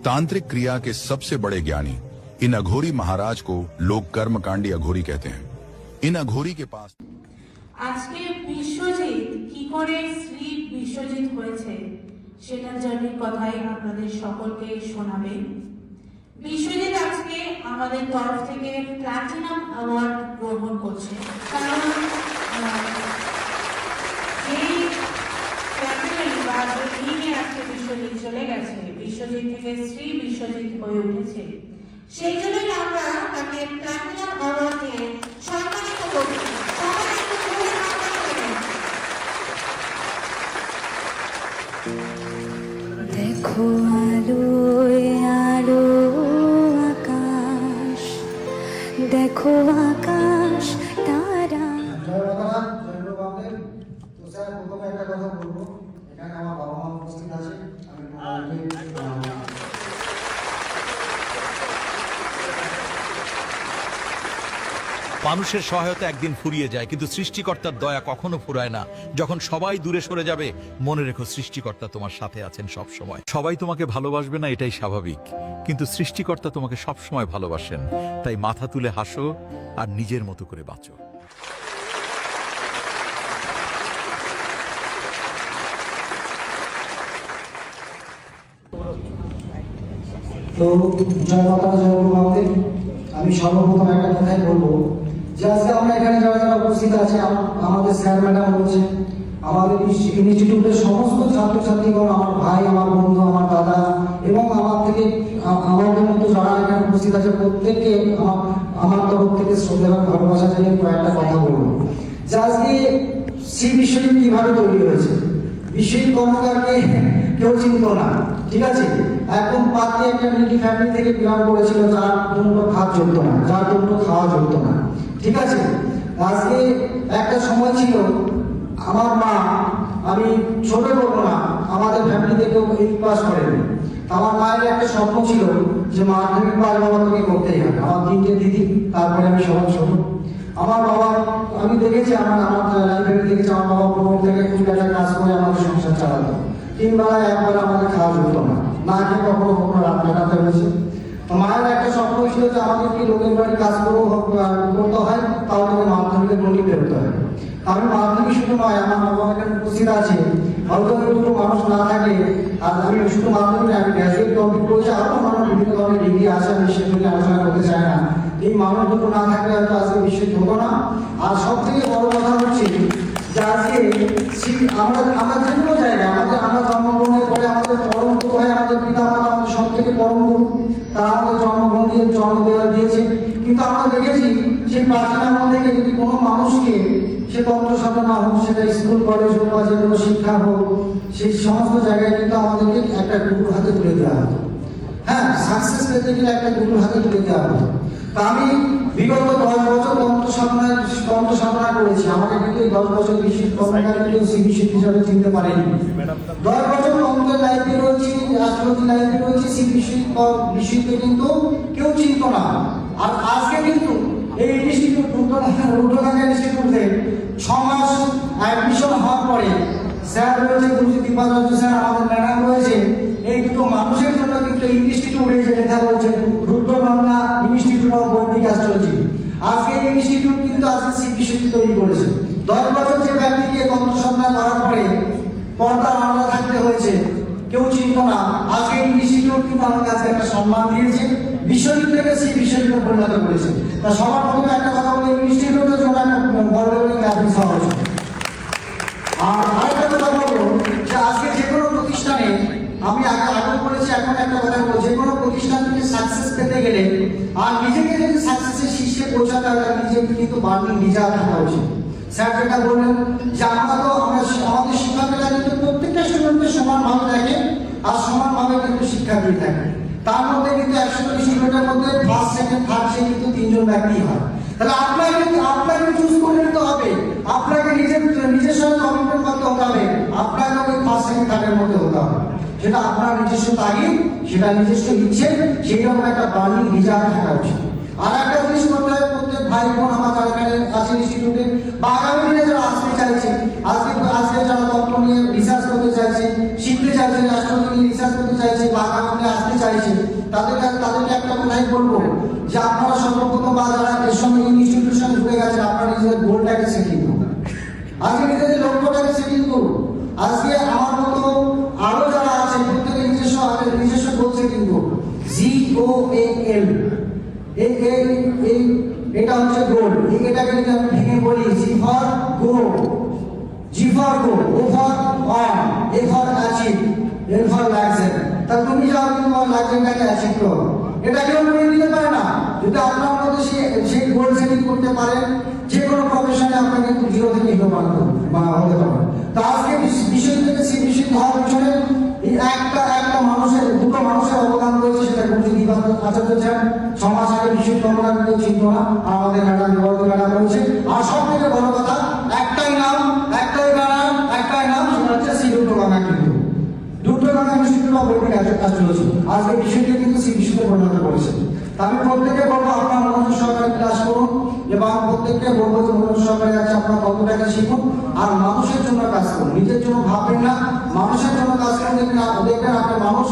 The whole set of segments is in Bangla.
तांत्रिक क्रिया के सबसे बड़े ज्ञानी इन अघोरी महाराज को लोग कर्मकांडी अघोरी कहते हैं। इन अघोरी के पास আজকে বিশ্বজিৎ কি করে শ্রী বিশ্বজিৎ হয়েছে সেটার জার্নির কথাই আপনাদের সকলকে শোনাবেন। বিশ্বজিৎ আজকে আমাদের তরফ থেকে প্ল্যাটিনাম অ্যাওয়ার্ড গ্রহণ করছে, কারণ এই ক্যাটাগরি বা লিগে আজকে বিশ্বজিৎ চলে গেছে, বিশ্বজিৎ থেকে শ্রী বিশ্বজিৎ হয়ে উঠেছে। সেই জন্যই আমরা তাকে প্ল্যাটিনাম অ্যাওয়ার্ড দিয়ে সম্মানিত করছি। দেখো আলো আলো আকাশ, দেখো আকাশ তারা। তো স্যার প্রথমে একটা কথা বলবো, এখানে আমার বাবা মা উপস্থিত আছে, আমি মানুষের সহায়তা একদিন ফুরিয়ে যায়, কিন্তু সৃষ্টিকর্তার দয়া কখনো ফুরায় না। যখন সবাই দূরে সরে যাবে, মনে রেখো সৃষ্টিকর্তা তোমার সাথে আছেন সব সময়। সবাই তোমাকে ভালোবাসবে না, এটাই স্বাভাবিক, কিন্তু সৃষ্টিকর্তা তোমাকে সব সময় ভালোবাসেন। তাই মাথা তুলে হাসো আর নিজের মতো করে বাঁচো। তো জয় মাতা জয় গুরু বামদেব। আমি সর্বপ্রথম একটা কথাই বলবো যে আজকে আমরা এখানে যারা যারা উপস্থিত আছে, আমাদের স্যার ম্যাডাম রয়েছে, আমাদের ইনস্টিটিউটের সমস্ত ছাত্রছাত্রীগণ, আমার ভাই, আমার বন্ধু, আমার দাদা এবং আমার থেকে আমাদের মতো যারা এখানে উপস্থিত আছে, প্রত্যেককে আমার তরফ থেকে শ্রদ্ধা এবং ভালোবাসা জানিয়ে কয়েকটা কথা বলবো যে আজকে শ্রী বিশ্বজিৎ কিভাবে তৈরি হয়েছে। বিশ্বজিৎ কর্মকারকে কেউ চিনত না, ঠিক আছে। একদম পাতি একটা মিডল ফ্যামিলি থেকে বিলং করেছিল, যার জন্য ভাত চলতো না, যার জন্য খাওয়া চলতো না, ঠিক আছে। আজকে একটা সময় ছিল, আমার মা, আমি ছোট বলবো না, আমাদের ফ্যামিলিতে কেউ 8 পাস করেনি। আমার মায়ের একটা স্বপ্ন ছিল যে মাধ্যমিক পাস বাবা তোকে করতেই হবে। আমার 3টে দিদি, তারপরে আমি সবার ছোট। আমার বাবা, আমি দেখেছি আমার লাইব্রেরি দেখেছি আমার বাবা 15 থেকে 20 টাকা কাজ করে আমাদের সংসার চালাতো। 3 বেলায় একবার আমাদের খাওয়া যেত না, না খেয়ে কখনো কখনো রাত কাটাতে হয়েছে। তো মায়ের একটা স্বপ্ন ছিল যে আমাদেরকে লোকের বাড়ি কাজ করতে হয়, তাও তোকে মাধ্যমিকের গণি বেরোতে হয়। আমি মাধ্যমিক শুধু নয়, আমার বাবা এখানে উপস্থিত আছে, হয়তো দুটো মানুষ না থাকে, আর আমি শুধু মাধ্যমিক, আমি গ্র্যাজুয়েট কমপ্লিট করেছি, আরো মানুষ বিভিন্ন ধরনের ডিগ্রি আছে, আমি সেগুলি আলোচনা করতে চাই না। এই মানুষ দুটো না থাকলে হয়তো আজকে বিশ্বের হতো না। আর সব থেকে বড় কথা হচ্ছে যে আজকে আমরা যে কোনো জায়গায় আমরা জন্মগ্রহণের পরে আমাদের পরম গুরু হয় আমাদের পিতা মাতা, আমাদের সব থেকে পরম গুরু, তারা আমাদের জন্ম দেওয়া দিয়েছে। কিন্তু আমরা দেখেছি সেই প্রাচীন আমল থেকে যদি কোনো মানুষকে, সে তন্ত্রসাধনা না হোক, সেটা স্কুল কলেজ হোক বা যে কোনো শিক্ষা হোক, সেই সমস্ত জায়গায় কিন্তু আমাদেরকে একটা গুরুর হাতে তুলে দেওয়া হতো। হ্যাঁ, সাকসেস পেতে গেলে একটা গুরুর হাতে তুলে দেওয়া হতো। তা আমি বিগত 10 বছর তন্ত্রসাধনা করেছি। আমাকে কিন্তু এই 10 বছর কর্মকারী কেউ চিকিৎসক হিসাবে চিনতে পারেনি। 10 বছর তন্ত্রের লাইফে রয়েছি, অ্যাস্ট্রোলজি লাইফে রয়েছি, বিশ্বজিৎকে কিন্তু কেউ চিনত না। আর আজকে কিন্তু এই ইনস্টিটিউট রুদ্রনাথ ইনস্টিটিউটে 6 মাস অ্যাডমিশন হওয়ার পরে স্যার রয়েছে, গুরুজি দীপাচার্য স্যার, আমাদের ম্যাডাম রয়েছে, এই দুটো মানুষের জন্য কিন্তু ইনস্টিটিউটে যে লেখা রয়েছে রুদ্রনাথ ইনস্টিটিউট অফ বৈদিক অ্যাস্ট্রোলজি। আজকে এই ইনস্টিটিউট কিন্তু আজকে শ্রী বিশ্বজিৎ তৈরি করেছে। 10 বছর যে ব্যক্তিকে তন্ত্রসাধনা করার পরে পর্দা আলাদা থাকতে হয়েছে, কেউ চিনত না, আজকে এই ইনস্টিটিউট কিন্তু আমাকে আজকে একটা সম্মান দিয়েছে, বিশ্বজিৎ থেকে শ্রী বিশ্বজিৎ পরিণত করেছে। তা সবার প্রথমে একটা কথা বলি, ইনস্টিটিউটের জন্য একটা বড় ক্লাস হওয়া উচিত। আর আরেকটা কথা বলবো যে আজকে যে কোনো প্রতিষ্ঠানে, আমি আগে বলেছি, এখন একটা কথা বলবো, যে কোনো প্রতিষ্ঠান থেকে সাকসেস পেতে গেলে আর নিজেকে যদি সাকসেসের শীর্ষে পৌঁছাতে হয়, নিজেকে কিন্তু বার্নিং ডিজায়ার থাকা উচিত। স্যার যেটা বললেন যে আমাদের শিক্ষকেরা কিন্তু প্রত্যেকটা স্টুডেন্টকে সমানভাবে দেখে আর সমানভাবে কিন্তু শিক্ষা দিয়ে থাকে। তার মধ্যে কিন্তু 100 স্টুডেন্টের মধ্যে ফার্স্ট সেকেন্ড থার্ড সে কিন্তু 3 জন ব্যক্তি হয়। তাহলে আপনাকে চুজ করে নিতে হবে, আপনাকে নিজের সঙ্গে কমিটমেন্ট করতে হবে, আপনাকে ওই ফার্স্ট সেকেন্ড থার্ডের মধ্যে হতে হবে। সেটা আপনার নিজস্ব তাগিদ, সেটা নিজস্ব ইচ্ছে, সেই রকম একটা বার্নিং ডিজায়ার থাকা উচিত। আর একটা জিনিস করতে হবে, প্রত্যেক ভাই বোন আমার এখানে আছে ইনস্টিটিউটে বা আগামী দিনে যারা আসতে চাইছে, আজকে যারা তত্ত্ব নিয়ে রিসার্চ করতে চাইছে, শিখতে চাইছে, অ্যাস্ট্রোলজি নিয়ে রিসার্চ করতে চাইছে বা আগামী দিনে আসতে চাইছে, তাদেরকে একটা কথাই বলবো যে আপনারা সর্বপ্রথম বা যারা এর সঙ্গে ইনস্টিটিউশন জুড়ে গেছে, আপনারা নিজেদের গোলটাকে সেটিং করুন, আজকে নিজেদের লক্ষ্যটাকে সেটিং করুন। আজকে আমার মতো আরো যারা আছে প্রত্যেকে নিজস্ব গোল সেটিং করুন। GOAL, এটা হচ্ছে গোল। এটাকে যদি আমি ভেঙে বলি, G for go, O for on, A for achieve, L for laxen। তা তুমি যাও তোমার লাক্সারটাকে অ্যাচিভ করো, এটা কেউ করে দিতে পারে না। যদি আপনার মধ্যে সেই গোল সেটিং করতে পারেন, যে কোনো প্রফেশনে আপনার কিন্তু জিরো থেকে হিরো বানাতে হতে পারে। তো আজকে বিষয় থেকে সেই বিষয় হওয়ার পিছনে একটা মানুষের, দুটো মানুষের অবদান রয়েছে, সেটা গুরুজি দিবাকর আচার্য স্যার 6 মাস আগে বিষয় কল্পনা কিন্তু চিন্ত না, আমাদের ম্যাডাম বিবর্ত ম্যাডাম রয়েছে। আর সব থেকে বড় কথা, একটাই নাম, সেটা হচ্ছে শ্রী দুর্গা কিন্তু Durga institute of wedding astrology আজকে বিষয়টি কিন্তু সেই বিষয়তে পরিণত করেছে। আমি প্রত্যেককে বলবো আপনার মনোযোগ সহকারে ক্লাস করুন, এবং প্রত্যেককে বলবো যে মনোযোগ সহকারে আছে আপনার কতটাকে শিখুন, আর মানুষের জন্য কাজ করুন, নিজের জন্য ভাববেন না, মানুষের জন্য কাজ করুন। দেখবেন আপনার মানুষ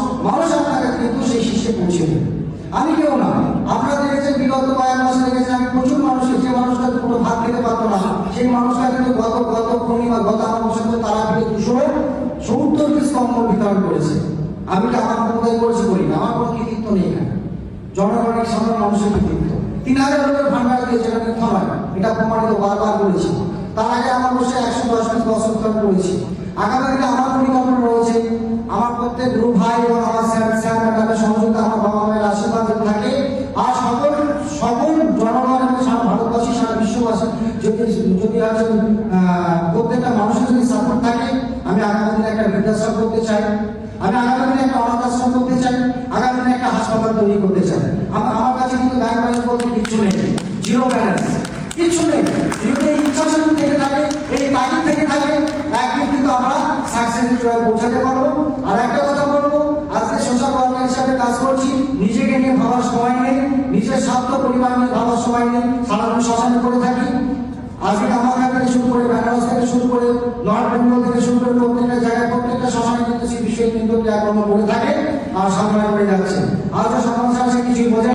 আপনাকে কিন্তু সেই শীর্ষে পৌঁছে দেবে। আমি কেউ না, আপনারা দেখেছেন বিগত কয়েক মাসে দেখেছেন আমি প্রচুর মানুষের, যে মানুষটা কোনো ভাত খেতে পারতো না, সেই মানুষটা কিন্তু গত আমাদের তারা ফিরে 270 পিস কম্বল বিতরণ করেছে। আমি তো আমার কোথায় করেছি বলি না, আমার কোনো কৃতিত্ব নেই এখানে, জনগণের সাধারণ মানুষের কৃতিত্ব। 3000 লোকের ভান্ডার দিয়েছে, এটা মিথ্যা নয়, এটা প্রমাণিত, বারবার বলেছি। তার আগে আমার বসে 110 পিস বস্ত্র বিতরণ করেছি। আগামী দিনে আমার পরিকল্পনা রয়েছে, আমার প্রত্যেক গুরু ভাই এবং আমার স্যার ম্যাডামের সহযোগিতা, আমার বাবা মায়ের আশীর্বাদ থাকে, আর সকল জনগণ এবং সারা ভারতবাসী, সারা বিশ্ববাসী যদি প্রত্যেকটা মানুষের যদি সাপোর্ট থাকে, আমি আগামী দিনে একটা বৃদ্ধাশ্রম করতে চাই, আমি আগামী দিনে একটা অনাথ আশ্রম করতে চাই, আগামী দিনে একটা হাসপাতাল তৈরি করতে চাই। আমার কাছে কিন্তু ব্যাংক ব্যালেন্স বলতে কিচ্ছু নেই, জিরো ব্যালেন্স, কিচ্ছু নেই। যদি এই ইচ্ছা শক্তি থেকে থাকে, এই তাগিদ থেকে থাকে, একদিন কিন্তু আমরা সাকসেসের চূড়ায় পৌঁছাতে পারবো। আর একটা কথা বলবো, আজকে সোশ্যাল ওয়ার্কার হিসাবে কাজ করছি, নিজেকে নিয়ে ভাবার সময় নেই, নিজের স্বার্থ পরিবার নিয়ে ভাবার সময় নেই, সারাদিন শ্মশানে করে থাকি। আজকে আমাদের থেকে শুরু করে বেনারস থেকে শুরু করে নর্থ বেঙ্গল থেকে শুরু করে প্রত্যেকটা জায়গায় প্রত্যেকটা শ্মশানে কিন্তু সেই বিষয়ে কিন্তু ক্রিয়াকর্ম করে থাকে, আর সামনে করে যাচ্ছে। আজও সমাজ কিছুই বোঝে